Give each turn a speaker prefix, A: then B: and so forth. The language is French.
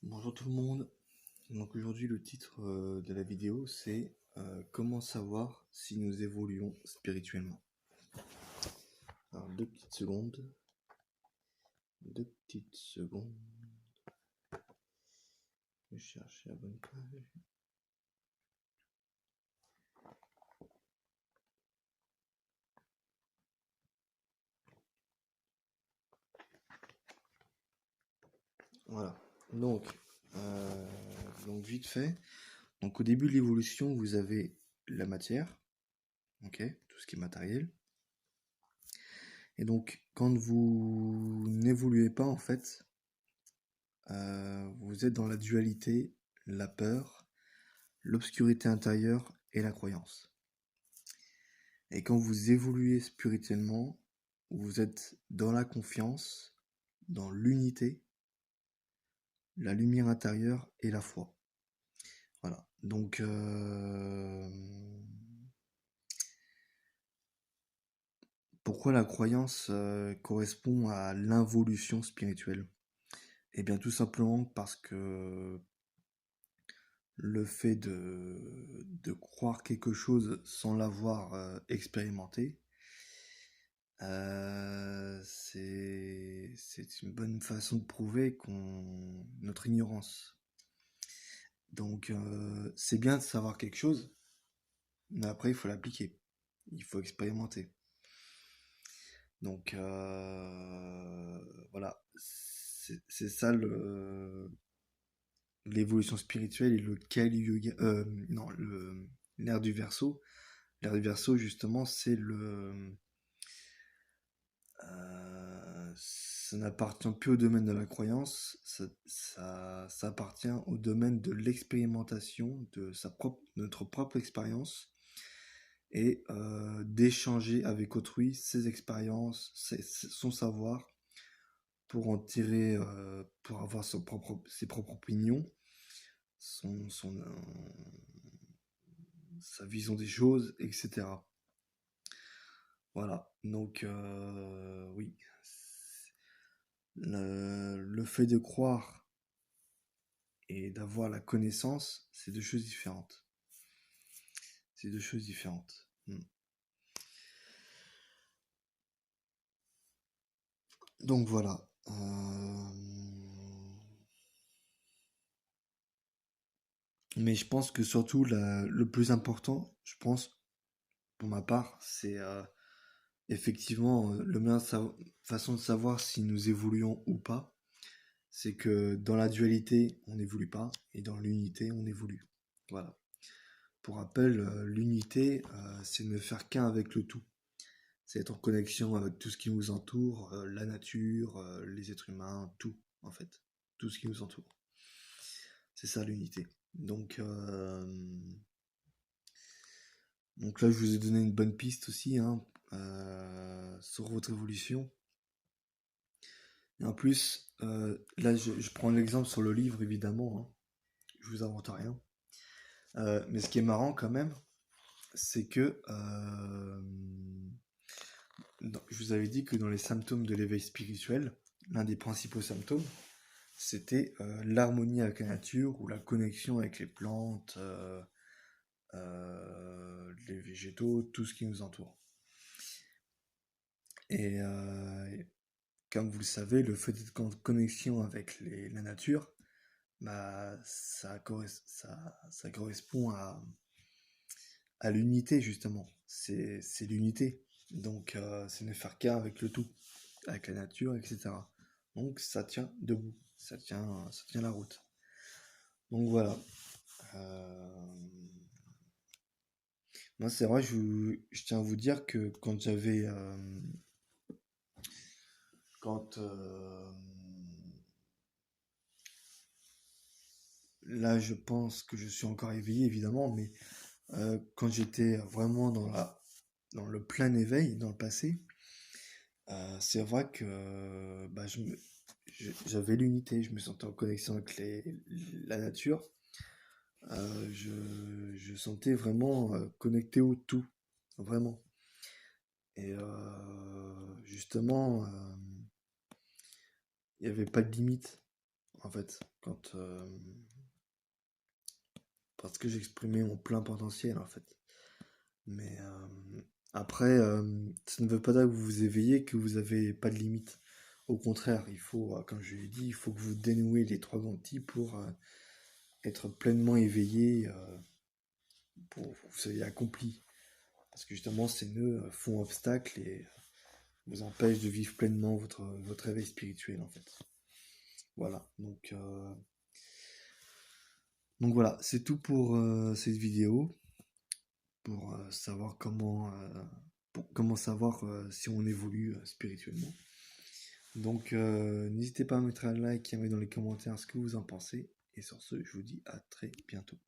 A: Bonjour tout le monde. Donc aujourd'hui le titre de la vidéo c'est comment savoir si nous évoluons spirituellement. Alors deux petites secondes, je vais chercher la bonne page. Voilà. Donc, donc vite fait. Donc au début de l'évolution vous avez la matière, ok, tout ce qui est matériel. Et donc quand vous n'évoluez pas en fait, vous êtes dans la dualité, la peur, l'obscurité intérieure et la croyance. Et quand vous évoluez spirituellement, vous êtes dans la confiance, dans l'unité, la lumière intérieure et la foi. Voilà. Donc, pourquoi la croyance correspond à l'involution spirituelle? Eh bien, tout simplement parce que le fait de croire quelque chose sans l'avoir expérimenté, c'est une bonne façon de prouver notre ignorance. Donc, c'est bien de savoir quelque chose, mais après, il faut l'appliquer. Il faut expérimenter. Donc, voilà. C'est ça l'évolution spirituelle et le Kali Yuga. Non, l'ère du Verseau. L'ère du Verseau, justement, c'est ça n'appartient plus au domaine de la croyance, ça appartient au domaine de l'expérimentation, de notre propre expérience, et d'échanger avec autrui ses expériences, son savoir, pour en tirer, pour avoir ses propres opinions, sa vision des choses, etc. Voilà, donc oui, le fait de croire et d'avoir la connaissance, c'est deux choses différentes. C'est deux choses différentes. Donc voilà. Mais je pense que surtout le plus important, je pense, pour ma part, c'est effectivement le meilleure façon de savoir si nous évoluons ou pas. C'est que dans la dualité, on n'évolue pas, et dans l'unité, on évolue. Voilà. Pour rappel, l'unité, c'est ne faire qu'un avec le tout. C'est être en connexion avec tout ce qui nous entoure, la nature, les êtres humains, tout, en fait. Tout ce qui nous entoure. C'est ça l'unité. Donc là, je vous ai donné une bonne piste aussi, hein, sur votre évolution. Et en plus, là, je prends l'exemple sur le livre, évidemment, hein. Je vous invente rien. Mais ce qui est marrant quand même, c'est que je vous avais dit que dans les symptômes de l'éveil spirituel, l'un des principaux symptômes, c'était l'harmonie avec la nature ou la connexion avec les plantes, les végétaux, tout ce qui nous entoure. Et comme vous le savez, le fait d'être en connexion avec la nature, bah, ça correspond à l'unité, justement. C'est l'unité. Donc, c'est ne faire qu'un avec le tout, avec la nature, etc. Donc, ça tient debout, ça tient la route. Donc, voilà. Moi, c'est vrai, je tiens à vous dire que quand j'avais. Quand. Là, je pense que je suis encore éveillé, évidemment, mais quand j'étais vraiment dans le plein éveil, dans le passé, c'est vrai que bah, j'avais l'unité, je me sentais en connexion avec la nature. Je sentais vraiment connecté au tout, vraiment. Et justement, il n'y avait pas de limite, en fait, parce que j'exprimais mon plein potentiel, en fait. Mais après, ça ne veut pas dire que vous vous éveillez, que vous avez pas de limite. Au contraire, il faut, comme je l'ai dit, il faut que vous dénouez les trois gantilles pour être pleinement éveillé, pour que vous soyez accompli. Parce que justement, ces nœuds font obstacle et vous empêchent de vivre pleinement votre éveil spirituel, en fait. Voilà, donc voilà, c'est tout pour cette vidéo, pour savoir comment savoir si on évolue spirituellement. Donc n'hésitez pas à mettre un like et à mettre dans les commentaires ce que vous en pensez. Et sur ce, je vous dis à très bientôt.